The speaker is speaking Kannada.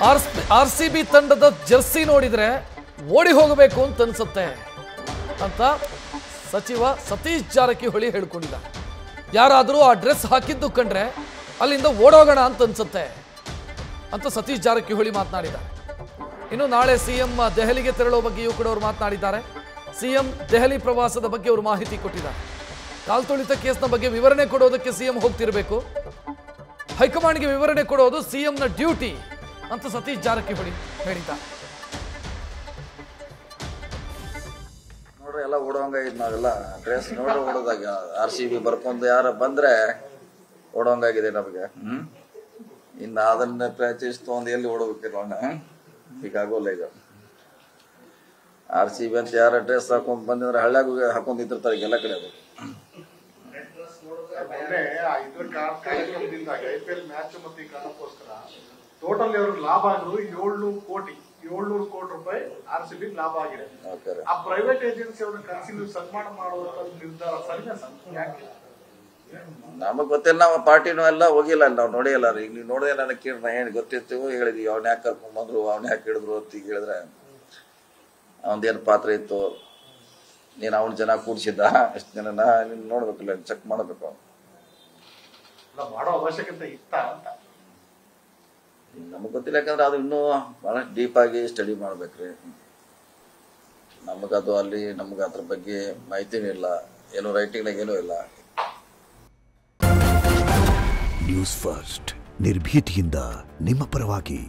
RCB ತಂಡದ ಜರ್ಸಿ ನೋಡಿದ್ರೆ ಓಡಿ ಹೋಗಬೇಕು ಅಂತ ಅನ್ಸುತ್ತೆ ಅಂತ ಸಚಿವ ಸತೀಶ್ ಜಾರಕಿಹೊಳಿ ಹೇಳ್ಕೊಂಡಿದ್ದಾರೆ. ಯಾರಾದರೂ ಆ ಡ್ರೆಸ್ ಹಾಕಿದ್ದು ಕಂಡ್ರೆ ಅಲ್ಲಿಂದ ಓಡೋಗೋಣ ಅಂತ ಅನ್ಸುತ್ತೆ ಅಂತ ಸತೀಶ್ ಜಾರಕಿಹೊಳಿ ಮಾತನಾಡಿದ್ದಾರೆ. ಇನ್ನು ನಾಳೆ ಸಿಎಂ ದೆಹಲಿಗೆ ತೆರಳುವ ಬಗ್ಗೆಯೂ ಕೂಡ ಅವರು ಮಾತನಾಡಿದ್ದಾರೆ. ಸಿಎಂ ದೆಹಲಿ ಪ್ರವಾಸದ ಬಗ್ಗೆ ಅವರು ಮಾಹಿತಿ ಕೊಟ್ಟಿದ್ದಾರೆ. ಕಾಲ್ತುಳಿತ ಕೇಸ್ನ ಬಗ್ಗೆ ವಿವರಣೆ ಕೊಡೋದಕ್ಕೆ ಸಿಎಂ ಹೋಗ್ತಿರಬೇಕು, ಹೈಕಮಾಂಡ್ಗೆ ವಿವರಣೆ ಕೊಡೋದು ಸಿಎಂನ ಡ್ಯೂಟಿ ಅಂತ ಸತೀಶ್ ಜಾರಕಿಹೊಳಿ ಹೇಳಿದ್ದಾರೆ. ನೋಡ್ರಿ ಎಲ್ಲ ಓಡೋಂಗಾಗಿದ್ ನಾವೆಲ್ಲ ಡ್ರೆಸ್ ನೋಡ್ರಿ ಓಡೋದಾಗ RCB ಬರ್ಕೊಂಡು ಯಾರ ಬಂದ್ರೆ ಓಡೋಂಗಾಗಿದೆ ನಮಗೆ. ಇನ್ನು ಅದನ್ನ ಪ್ರಾಕ್ಟೀಸ್ ತಗೊಂಡು ಎಲ್ಲಿ ಓಡೋಬೇಕಿಲ್ಲ, ಹೀಗಾಗೋಲ್ಲ. ಈಗ RCB ಅಂತ ಯಾರ ಡ್ರೆಸ್ ಹಾಕೊಂಡ್ ಬಂದಿದ್ರೆ ಹಳ್ಳ್ಯಾಗ ಹಾಕೊಂಡಿರ್ತಾರೆ ಎಲ್ಲ ಕಡೆ. ಅದು IPL ಮ್ಯಾಚ್ ಮತ್ತೆ ಈ ಕಾರಣಕ್ಕೋಸ್ಕರ ಟೋಟಲ್ ಅವರು ಲಾಭ ಆಗಿದ್ರು 700 ಕೋಟಿ ರೂಪಾಯಿ RCB ಲಾಭ ಆಗಿದೆ. ಆ ಪ್ರೈವೇಟ್ ಏಜೆನ್ಸಿ ಅವ್ರನ್ನ ಕನ್ಸಿಲ್ ಸನ್ಮಾನ ಮಾಡುವಂತ ನಿರ್ಧಾರ ಸರಿನಾ ಸರ್? ಯಾಕೆ ನಮಗ್ ಗೊತ್ತಿಲ್ಲ, ನಾವು ಪಾರ್ಟಿನೂ ಎಲ್ಲ ಹೋಗಿಲ್ಲ, ನಾವು ನೋಡಿಲ್ಲ. ಈಗ ನೀವು ನೋಡಿದ್ರೆ ನನಗೆ ಕೇಳಿ ನಾ ಏನು ಗೊತ್ತಿರ್ತೀವಿ ಹೇಳಿದ್ವಿ, ಅವ್ನ ಯಾಕೆ ಕರ್ಕೊಂಡ್ ಬಂದ್ರು, ಅವ್ನ ಯಾಕೆ ಹಿಡಿದ್ರು ಅಂತ ಈಗ ಹೇಳಿದ್ರೆ ಅವನದೇನು ಪಾತ್ರ ಇತ್ತು, ನೀನು ಅವನ ಜನ ಕೂಡಿಸಿದ್ದ ಎಷ್ಟು ಜನ ನೀನು ನೋಡ್ಬೇಕಲ್ಲ, ಚೆಕ್ ಮಾಡಬೇಕು. ಮಾಡೋ ಅವಶ್ಯಕತೆ ಇತ್ತ ಅಂತ ನಮಗ್ ಗೊತ್ತಿಲ್ಲ, ಯಾಕಂದ್ರೆ ಅದು ಇನ್ನೂ ಬಹಳಷ್ಟು ಡೀಪ್ ಆಗಿ ಸ್ಟಡಿ ಮಾಡ್ಬೇಕ್ರಿ. ನಮಗದು ಅಲ್ಲಿ ನಮ್ಗೆ ಅದ್ರ ಬಗ್ಗೆ ಮಾಹಿತಿನೂ ಇಲ್ಲ, ಏನು ರೈಟಿಂಗ್ನಾಗ ಏನೂ ಇಲ್ಲ. ನ್ಯೂಸ್ ಫಸ್ಟ್ ನಿರ್ಭೀತಿಯಿಂದ ನಿಮ್ಮ ಪರವಾಗಿ.